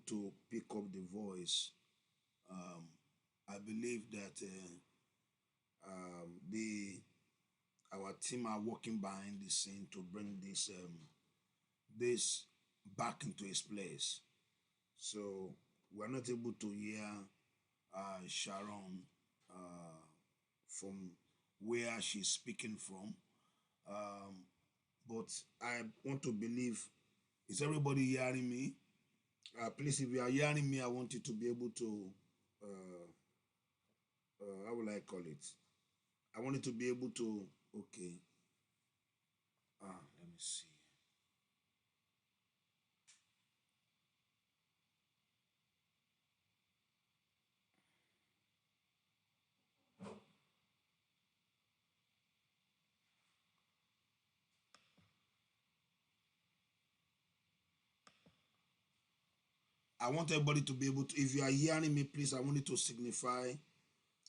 to pick up the voice. I believe that the our team are working behind the scene to bring this back into its place. So we're not able to hear Sharon from where she's speaking from. But I want to believe, is everybody hearing me? Please, if you are hearing me, I want you to be able to, how will I call it? I want you to be able to, okay. Let me see. I want everybody to be able to, if you are hearing me, please, I want you to signify.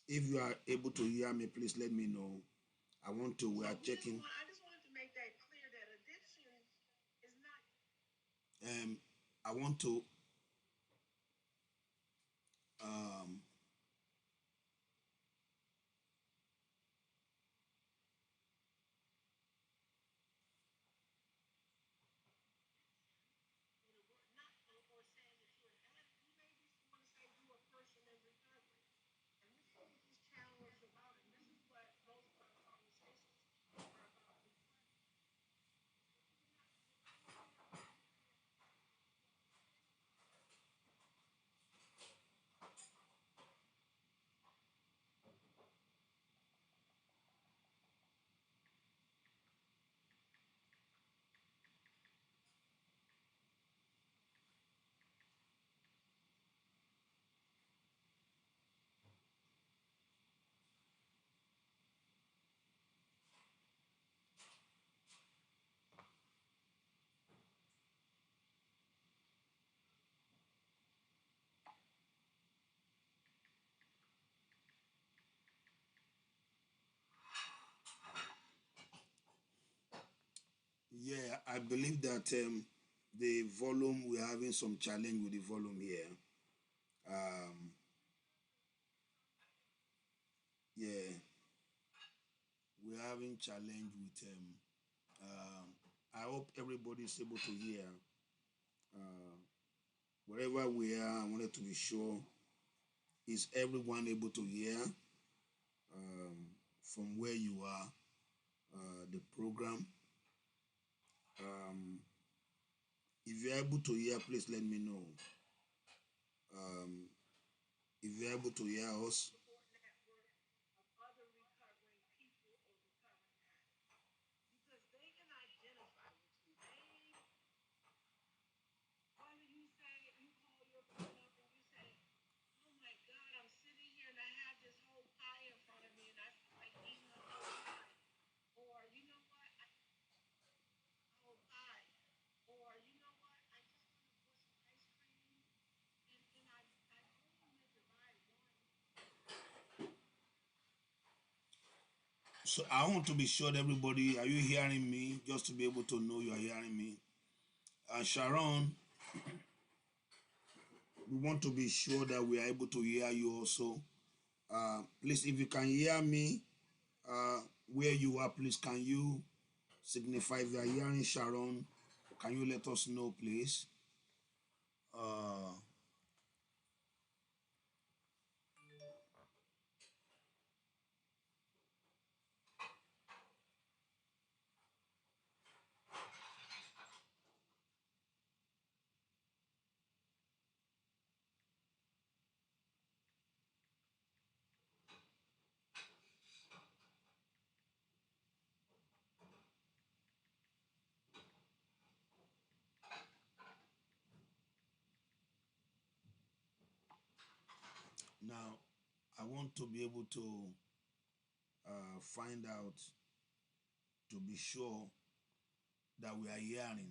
If you are able to hear me, please let me know. We are checking. I just wanted to make that clear that addiction is not. I want to, um, yeah, I believe that the volume, we're having some challenge with the volume here. Um, yeah, we're having challenge with I hope everybody is able to hear. Wherever we are, I wanted to be sure, is everyone able to hear from where you are the program? If you're able to hear, please let me know. If you're able to hear us, so I want to be sure that everybody, are you hearing me? Just to be able to know you are hearing me. Sharon, we want to be sure that we are able to hear you also. Please, if you can hear me, where you are, please, can you signify if you are hearing Sharon? Can you let us know, please? Uh, Now, I want to be able to find out, to be sure that we are hearing.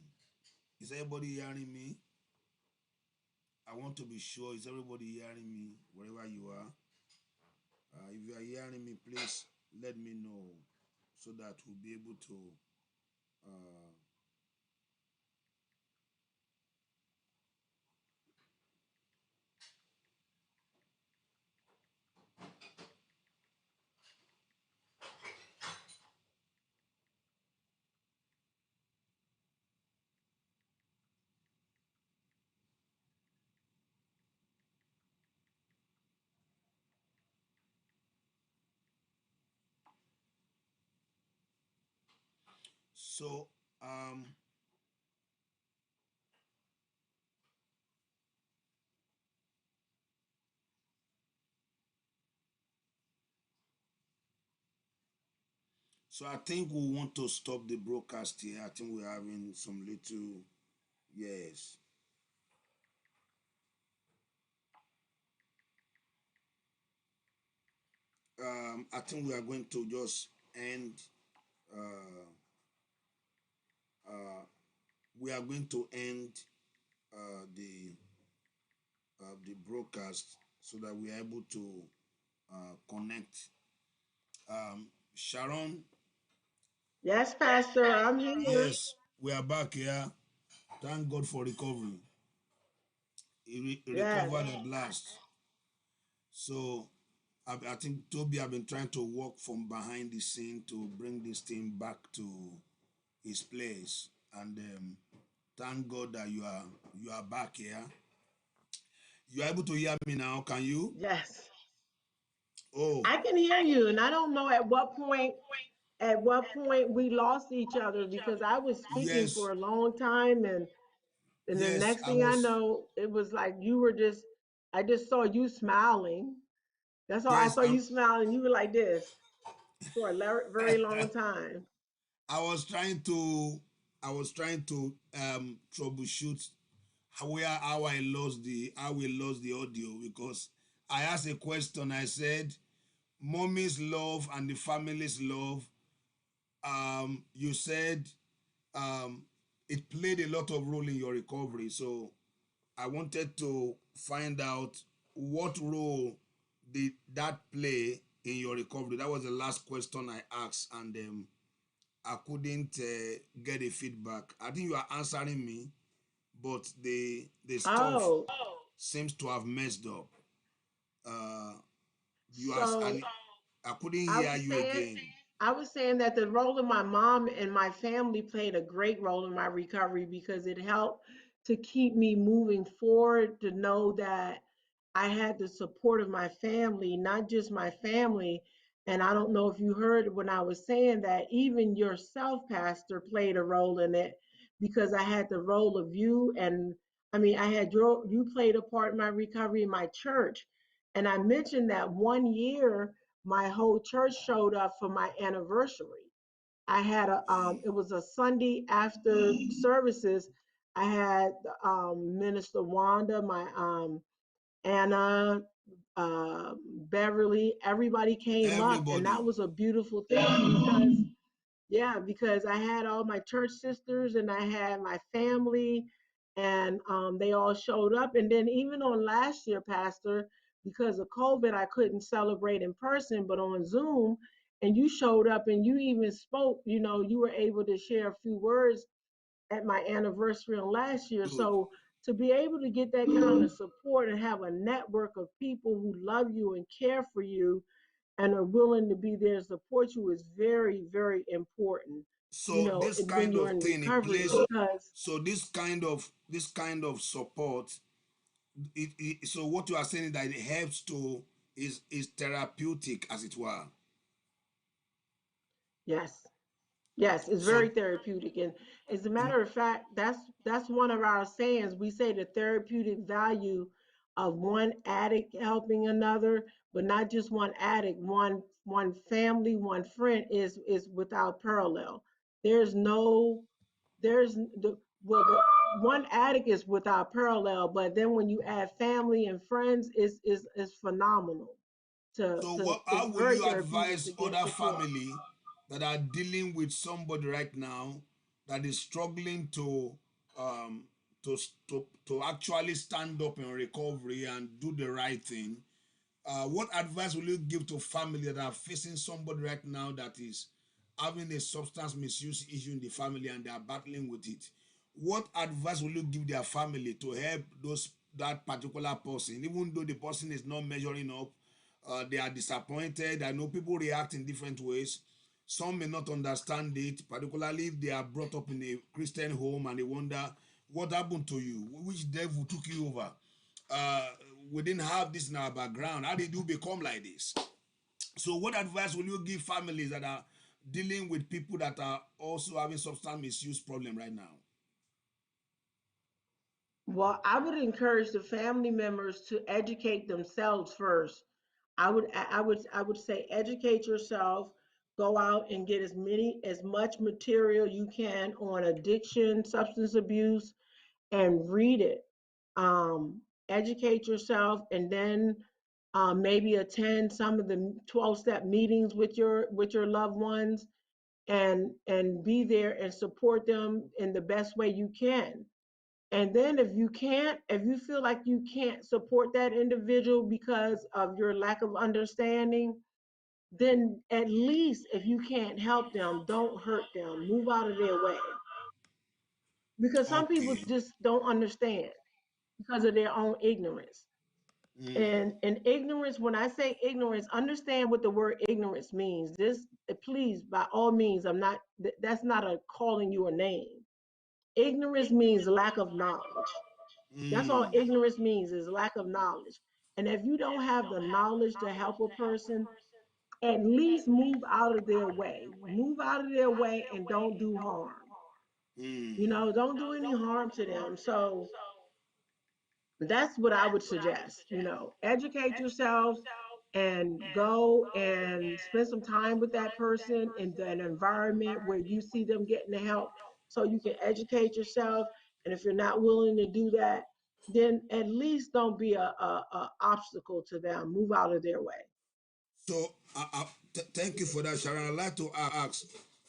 Is everybody hearing me? I want to be sure, is everybody hearing me wherever you are? If you are hearing me, please let me know so that we'll be able to. Uh, So um, so I think we want to stop the broadcast here. I think we're having some little yes. I think we are going to just end. Uh, uh, we are going to end uh, the the broadcast so that we are able to connect. Sharon, Yes, Pastor, I'm here. yes, we are back here. Thank God for recovery. He Yes, recovered at last. So I think Toby have been trying to work from behind the scene to bring this thing back to his place, and thank God that you are back here. You are able to hear me now. Can you? yes. Oh, I can hear you, and I don't know at what point we lost each other because I was speaking yes, for a long time, and the yes. next I thing I was know, it was like you were just I just saw you smiling. That's all I yes. saw, you smiling. You were like this for a very long time. I was trying to I was trying to troubleshoot how I lost the how we lost the audio because I asked a question. I said, "Mommy's love and the family's love." You said um, it played a lot of role in your recovery. So I wanted to find out what role did that play in your recovery. That was the last question I asked, and I couldn't get a feedback. I think you are answering me, but the stuff Oh, seems to have messed up. Uh, you asked, so I couldn't I hear was you saying again. I was saying that the role of my mom and my family played a great role in my recovery because it helped to keep me moving forward, to know that I had the support of my family, not just my family. And I don't know if you heard when I was saying that even yourself, Pastor, played a role in it because I had the role of you. And I mean, you played a part in my recovery in my church. And I mentioned that one year my whole church showed up for my anniversary. I had it was a Sunday after services. I had Minister Wanda, my Anna, Beverly, everybody came up, and that Everybody. was a beautiful thing because yeah, because I had all my church sisters and I had my family, and they all showed up. And then even on last year, Pastor, because of COVID, I couldn't celebrate in person, but on Zoom, and you showed up and you even spoke. You were able to share a few words at my anniversary on last year. Good. So to be able to get that kind of support and have a network of people who love you and care for you and are willing to be there to support you is very, very important, So this when kind you're of in thing it recovery plays. because, So this kind of support. So what you are saying is that it helps to is therapeutic as it were. yes, yes, it's So very therapeutic. And as a in, matter of fact, that's one of our sayings. We say the therapeutic value of one addict helping another, but not just one addict, one family, one friend is without parallel. There's no there's the well the one addict is without parallel, but then when you add family and friends is phenomenal. so To what? How It's will very you therapeutic to advise get other support. family that are dealing with somebody right now that is struggling um to to actually stand up in recovery and do the right thing? What advice will you give to family that are facing somebody right now that is having a substance misuse issue in the family and they are battling with it? What advice will you give their family to help that particular person, even though the person is not measuring up? They are disappointed. I know people react in different ways. Some may not understand it, particularly if they are brought up in a Christian home and they wonder what happened to you, which devil took you over. uh, we didn't have this in our background. How did you become like this? So, what advice will you give families dealing with people that are also having substance misuse problem right now? Well, I would encourage the family members to educate themselves first. I would say educate yourself, go out and get as much material you can on addiction, substance abuse, and read it. Educate yourself, and then maybe attend some of the 12-step meetings with your loved ones, and be there and support them in the best way you can. And then if you feel like you can't support that individual because of your lack of understanding, then at least if you can't help them, don't hurt them. Move out of their way. Because some people Okay. just don't understand because of their own ignorance. Mm, And ignorance, when I say ignorance, understand what the word ignorance means. This, please, by all means, that's not a calling you a name. Ignorance means lack of knowledge. That's all mm. ignorance means, is lack of knowledge. And if you don't have the knowledge to help a person, at least move out of their way. Move out of their way and don't do harm. Mm. Don't do any harm to them. So that's what I would suggest. Educate yourself and go and spend some time with that person in an environment where you see them getting the help, so you can educate yourself. And if you're not willing to do that, then at least don't be a obstacle to them. Move out of their way. So, thank you for that, Sharon. I'd like to ask,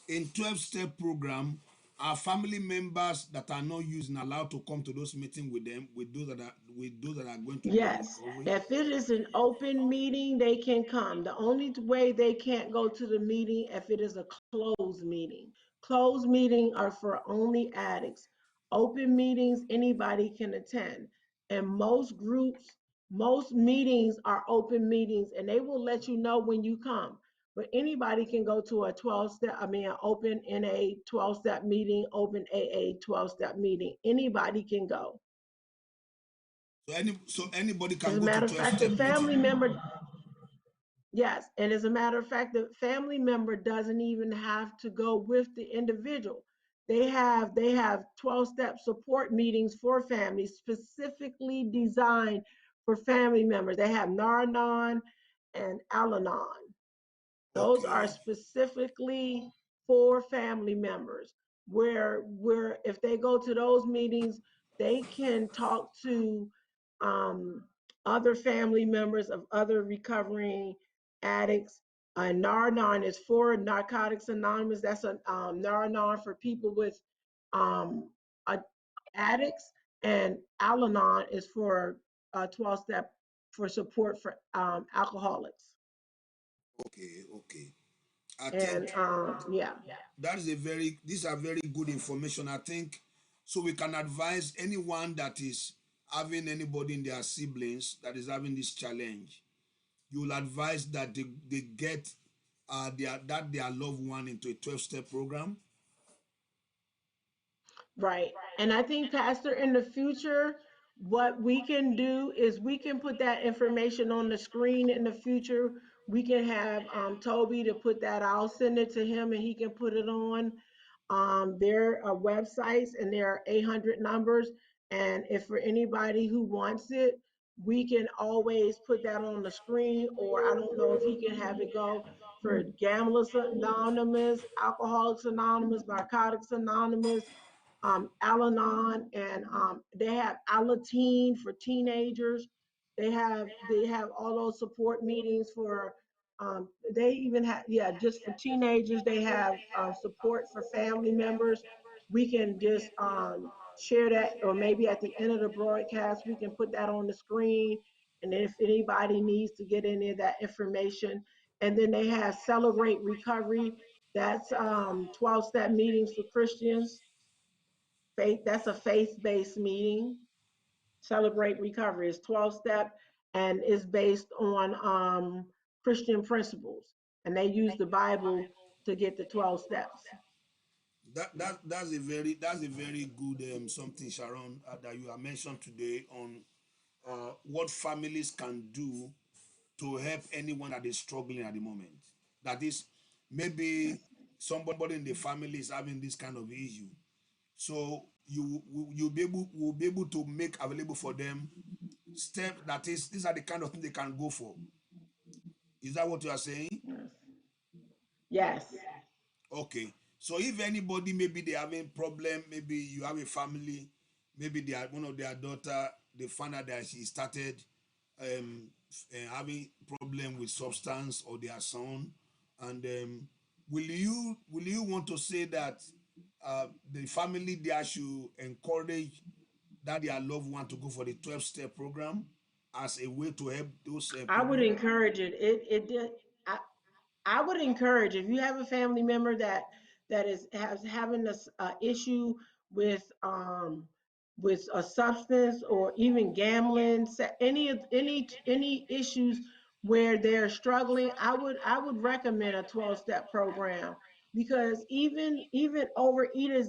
in 12-step program, are family members that are not using allowed to come to those meetings with them, with those that are going to be in Yes, recovery? if it is an open meeting, they can come. The only way they can't go to the meeting if it is a closed meeting. Closed meeting are for only addicts. Open meetings, anybody can attend. And most groups, most meetings are open meetings, and they will let you know when you come. But anybody can go to a 12-step, an open NA 12-step meeting, open AA 12-step meeting. Anybody can go. So anybody As can a go to matter of fact, the 12-step meeting. family member, yes, and as a matter of fact, the family member doesn't even have to go with the individual. They have 12-step support meetings for families specifically designed for family members. They have Nar and Al-Anon. Those are Okay. specifically for family members, where if they go to those meetings, they can talk to um, other family members of other recovering addicts. Nar is for Narcotics Anonymous. That's a Nar for people with um, addicts, and Al-Anon is for 12-step for support for alcoholics. Okay. Okay. I And think yeah. that is a very these are very good information. I think so we can advise anyone that is having anybody in their siblings that is having this challenge. You will advise that they get their loved one into a 12-step program. Right. And I think, Pastor, in the future, what we can do is we can put that information on the screen in the future. We can have Toby to put that. I'll send it to him and he can put it on. There are websites and there are 800 numbers. And if for anybody who wants it, we can always put that on the screen, or I don't know if he can have it go for Gamblers Anonymous, Alcoholics Anonymous, Narcotics Anonymous, Al-Anon, and they have Alateen for teenagers. They have all those support meetings for. They even have, yeah, just for teenagers. They have support for family members. We can just share that, or maybe at the end of the broadcast we can put that on the screen. And if anybody needs to get any of that information, and then they have Celebrate Recovery. That's 12-step meetings for Christians. That's a faith-based meeting. Celebrate Recovery is 12-step and is based on Christian principles, and they use the Bible to get the 12 steps. That's a very good something, Sharon, that you have mentioned today on what families can do to help anyone that is struggling at the moment. That is maybe Yes. somebody in the family is having this kind of issue. So you'll be able will be able to make available for them step that is these are the kind of things they can go for. Is that what you are saying? Yes. Yes. Okay. So if anybody maybe they having problem, maybe you have a family, maybe they are one of their daughter, they found out that she started having problem with substance or their son, and will you want to say that the family there should encourage that their loved one to go for the 12-step program as a way to help those I would people? encourage it. It did. I, I would encourage if you have a family member that is has having this issue with a substance or even gambling, any issues where they're struggling. I would recommend a 12-step program because even overeaters,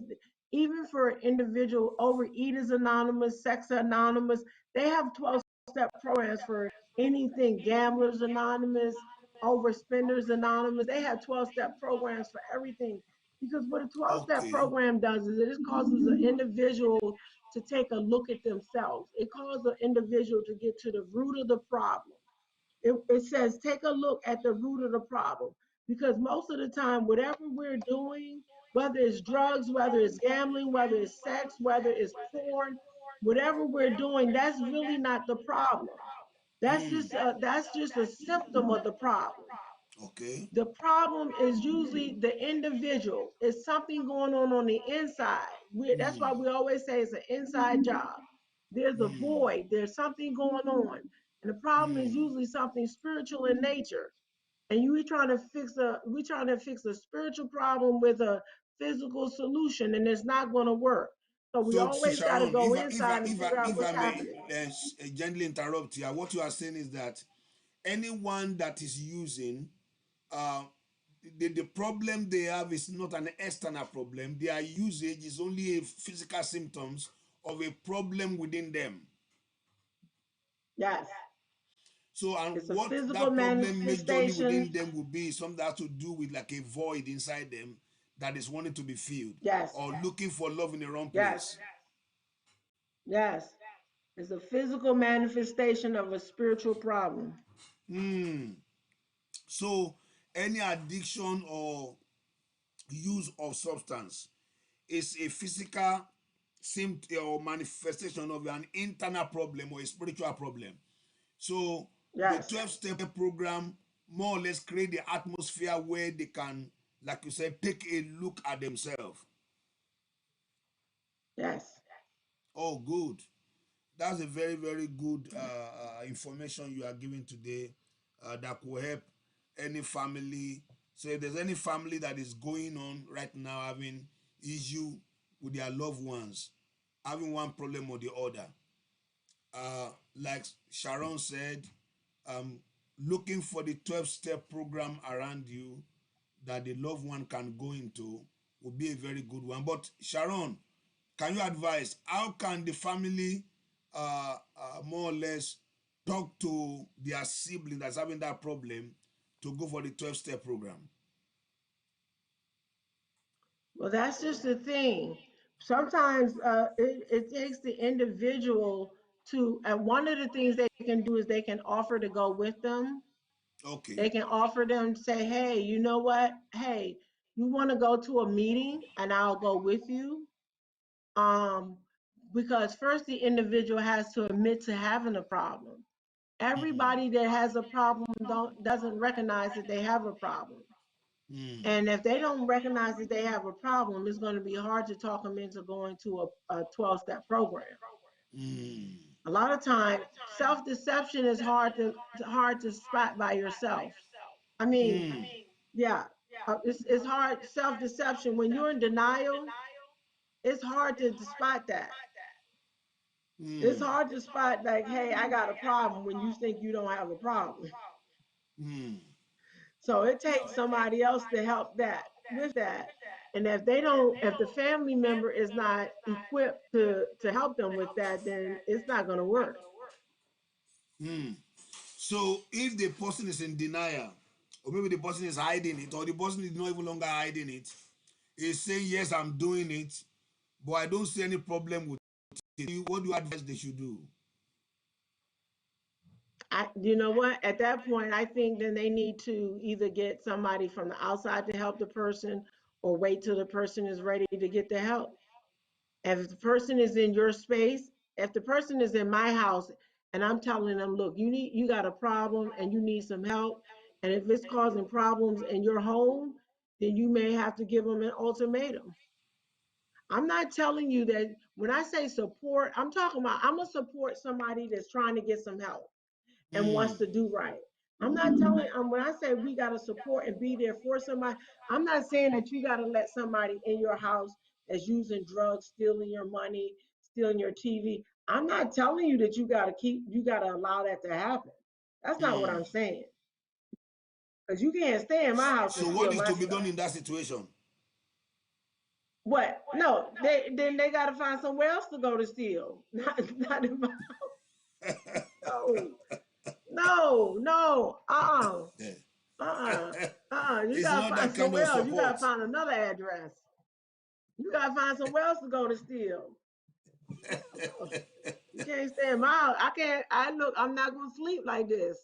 even for individual overeaters anonymous, sex anonymous, they have 12-step programs for anything, gamblers anonymous, overspenders anonymous. They have 12-step programs for everything because what a 12-step Okay. program does is it causes an individual to take a look at themselves. It causes an individual to get to the root of the problem. It says take a look at the root of the problem because most of the time whatever we're doing, whether it's drugs, whether it's gambling, whether it's sex, whether it's porn, whatever we're doing, that's really not the problem. Hmm. That's just a symptom of the problem. Okay. The problem is usually the individual. It's something going on the inside. That's why we always say it's an inside job. There's a Hmm. void. There's something going on, and the problem is Hmm. usually something spiritual in nature. And we trying to fix a spiritual problem with a physical solution, and it's not going to work. So we So, always got to Sharon, go inside and figure out if what's I may happening. gently interrupt here, what you are saying is that anyone that is using uh, the problem they have is not an external problem. Their usage is only a physical symptoms of a problem within them. Yes, So, and it's a what physical that problem majorly manifestation. within them will be something that has to do with like a void inside them that is wanting to be filled Yes, or looking for love in the wrong yes, place. yes. It's a physical manifestation of a spiritual problem. Hmm. So, any addiction or use of substance is a physical symptom or manifestation of an internal problem or a spiritual problem. So the Yes, 12-step program more or less create the atmosphere where they can, like you said, take a look at themselves. yes. Oh, good. That's a very, very good information you are giving today that will help any family. So if there's any family that is going on right now having issue with their loved ones, having one problem or the other, like Sharon said, um, looking for the 12-step program around you that the loved one can go into would be a very good one. But Sharon, can you advise how can the family more or less talk to their sibling that's having that problem to go for the 12-step program? Well, that's just the thing. Sometimes it takes the individual and one of the things they can do is they can offer to go with them. Okay. They can offer them to say, hey, you know what? Hey, you want to go to a meeting and I'll go with you. Um, because first the individual has to admit to having a problem. Everybody that has a problem doesn't recognize that they have a problem. Mm. And if they don't recognize that they have a problem, it's going to be hard to talk them into going to a 12-step program. Mm. A lot of times, self-deception is hard to spot by yourself. I mean, Mm. yeah, it's hard. Self-deception when you're in denial, it's hard to spot that. It's Mm. hard to spot like, hey, I got a problem when you think you don't have a problem. Mm. So it takes somebody else to help that with that. And if the family member is not equipped to help them with that, then it's not going to work. Mm. So if the person is in denial or maybe the person is hiding it, or the person is not even longer hiding it. He's saying, yes, I'm doing it, but I don't see any problem with it. What do you advise they should do? You know what? At that point, I think then they need to either get somebody from the outside to help the person or wait till the person is ready to get the help. If the person is in your space, if the person is in my house and I'm telling them, look, you got a problem and you need some help, and if it's causing problems in your home, then you may have to give them an ultimatum. I'm not telling you that when I say support, I'm talking about I'm gonna support somebody that's trying to get some help and wants Mm, to do right. I'm not telling when I say we got to support and be there for somebody, I'm not saying that you got to let somebody in your house that's using drugs, stealing your money, stealing your TV. I'm not telling you that you got to allow that to happen. That's not what mm. I'm saying. Because you can't stay in my house and So what steal is my to be stuff. done in that situation? What? No, they got to find somewhere else to go to steal. Not in my house. No, no. Yeah. Uh-uh. You It's gotta not find that kind somewhere of else. You support. gotta find another address. You gotta find somewhere else to go to steal. No, you can't stay in my house. I can't. I'm not gonna sleep like this.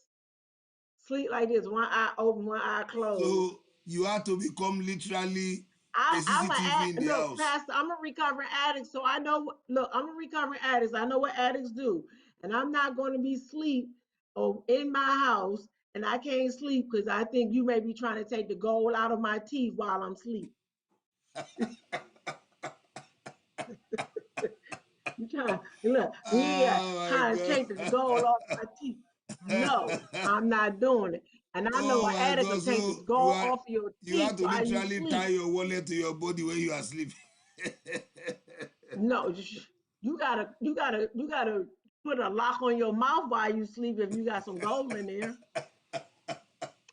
Sleep like this. One eye open, one eye closed. So you have to become literally a I'm a CCTV in the look, house. Pastor. I'm a recovering addict, so I know. Look, I'm a recovering addict. I know what addicts do, and I'm not going to be sleep or in my house, and I can't sleep because I think you may be trying to take the gold out of my teeth while I'm asleep. You trying look, yeah, Oh my trying to God. take the gold off my teeth. No, I'm not doing it. And I know Oh an my addict will God. take the So you gold are off of your you teeth have to while you literally tie sleep. your wallet to your body when you are sleeping. No, you gotta put a lock on your mouth while you sleep if you got some gold in there.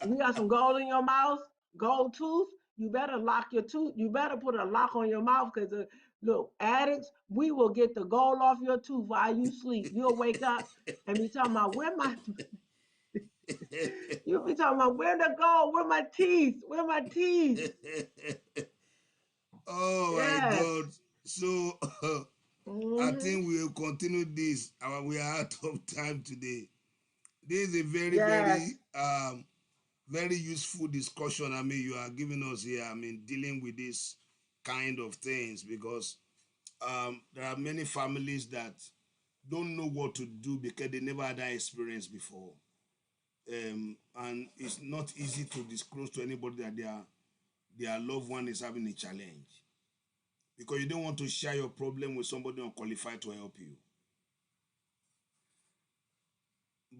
If you got some gold in your mouth, gold tooth, you better lock your tooth. You better put a lock on your mouth because look, addicts, we will get the gold off your tooth while you sleep. You'll wake up and be talking about where my you'll be talking about where the gold, where my teeth, where my teeth. Oh my Yes. God. So I Hmm. think we will continue this. We are out of time today. This is a very, Yes. very useful discussion. I mean, you are giving us here. I mean, dealing with this kind of things because there are many families that don't know what to do because they never had that experience before. And it's not easy to disclose to anybody that their loved one is having a challenge because you don't want to share your problem with somebody unqualified to help you.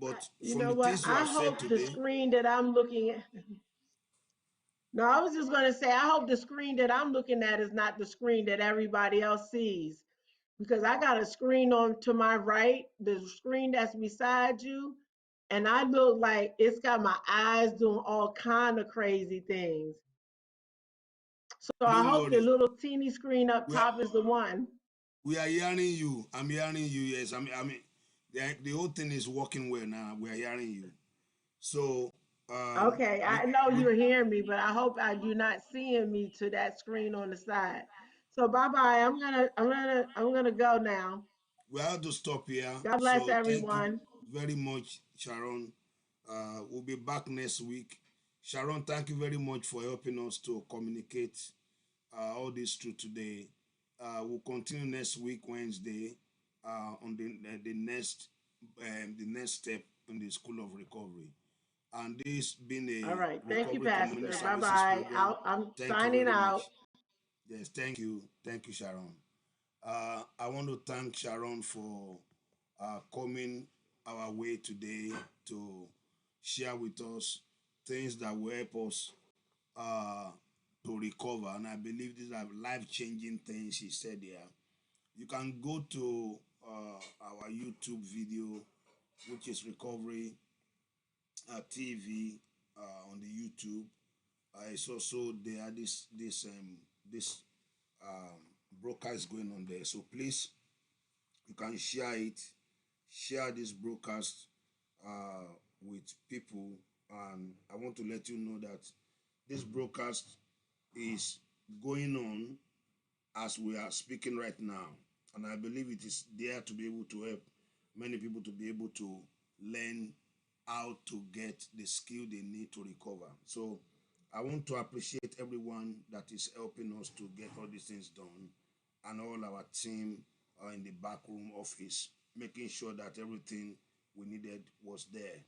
But You from know the what? things you I have said hope the today, screen that I'm looking at. No, I was just going to say, I hope the screen that I'm looking at is not the screen that everybody else sees. Because I got a screen on to my right, the screen that's beside you, and I look like it's got my eyes doing all kind of crazy things. So I don't hope the worry. little teeny screen up We are, top is the one. we are hearing you. I'm hearing you. Yes. I mean, the whole thing is working well now. We are hearing you. So, Okay, we, I know we, you're hearing me, but I hope you're not seeing me to that screen on the side. So bye bye. I'm gonna go now. we have to stop here. God bless So, thank you everyone. very much, Sharon. We'll be back next week. Sharon, thank you very much for helping us to communicate all this through today. We'll continue next week, Wednesday, on the next step in the School of Recovery. And this being All a right. Thank you, recovery community Pastor. Bye services bye. program, I'm thank you signing very out. much. Yes, thank you, Sharon. I want to thank Sharon for coming our way today to share with us things that will help us uh, to recover. And I believe these are life changing things she said here. You can go to our YouTube video, which is Recovery TV on the YouTube. It's also there. This um, broadcast going on there. So please, you can share it. Share this broadcast with people and I want to let you know that this broadcast is going on as we are speaking right now. And I believe it is there to be able to help many people to be able to learn how to get the skill they need to recover. So I want to appreciate everyone that is helping us to get all these things done, and all our team in the back room office, making sure that everything we needed was there.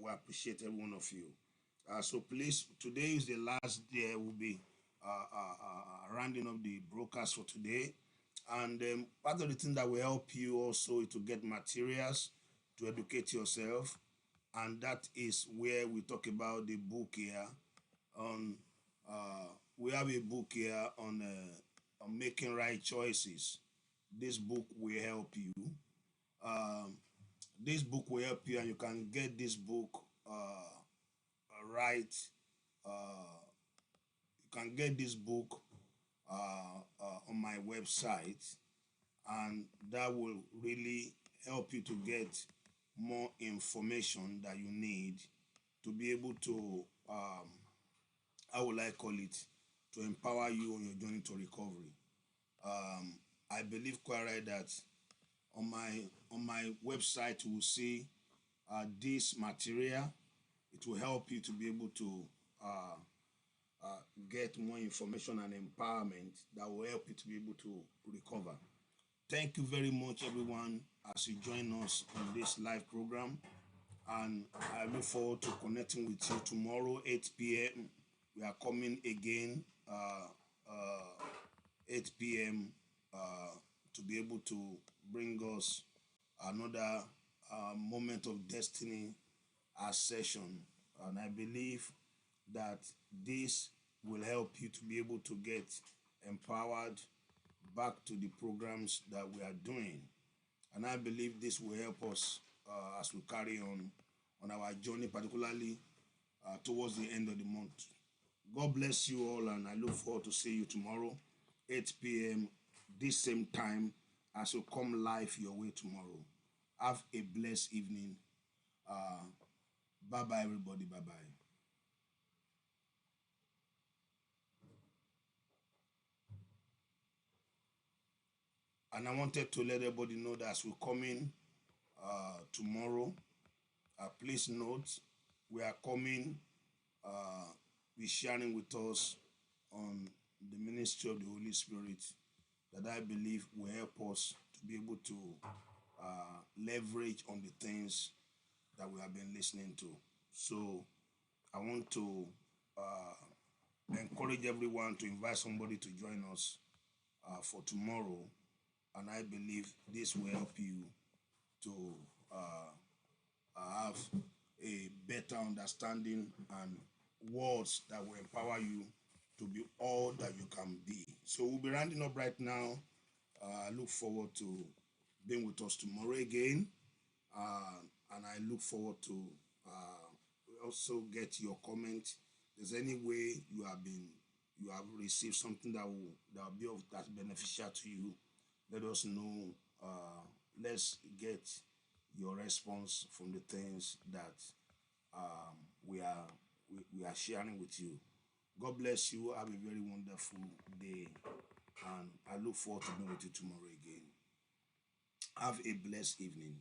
We appreciate every one of you. So please, today is the last day. We'll be rounding up the broadcast for today. And part of the thing that will help you also is to get materials to educate yourself. And that is where we talk about the book here. On We have a book here on making right choices. This book will help you. Um, this book will help you, and you can get this book right. Uh, you can get this book on my website, and that will really help you to get more information that you need to be able to, how will I call it, to empower you on your journey to recovery. Um, I believe quite right that on my website you will see this material. It will help you to be able to uh, get more information and empowerment that will help you to be able to recover. Thank you very much, everyone, as you join us on this live program. And I look forward to connecting with you tomorrow, 8 p.m. We are coming again, 8 p.m., to be able to bring us another moment of destiny session. And I believe that this will help you to be able to get empowered back to the programs that we are doing. And I believe this will help us as we carry on our journey, particularly towards the end of the month. God bless you all, and I look forward to see you tomorrow, 8 p.m., this same time, as you come live your way tomorrow. Have a blessed evening. Bye-bye, everybody. Bye-bye. And I wanted to let everybody know that as we come in tomorrow, please note, we are coming, be sharing with us on the ministry of the Holy Spirit that I believe will help us to be able to leverage on the things that we have been listening to. So I want to encourage everyone to invite somebody to join us for tomorrow, and I believe this will help you to have a better understanding and words that will empower you to be all that you can be. So we'll be rounding up right now. I look forward to being with us tomorrow again, and I look forward to also get your comment. If there's any way you have received something that will be of that beneficial to you, let us know. Let's get your response from the things that we are sharing with you. God bless you. Have a very wonderful day, and I look forward to being with you tomorrow again. Have a blessed evening.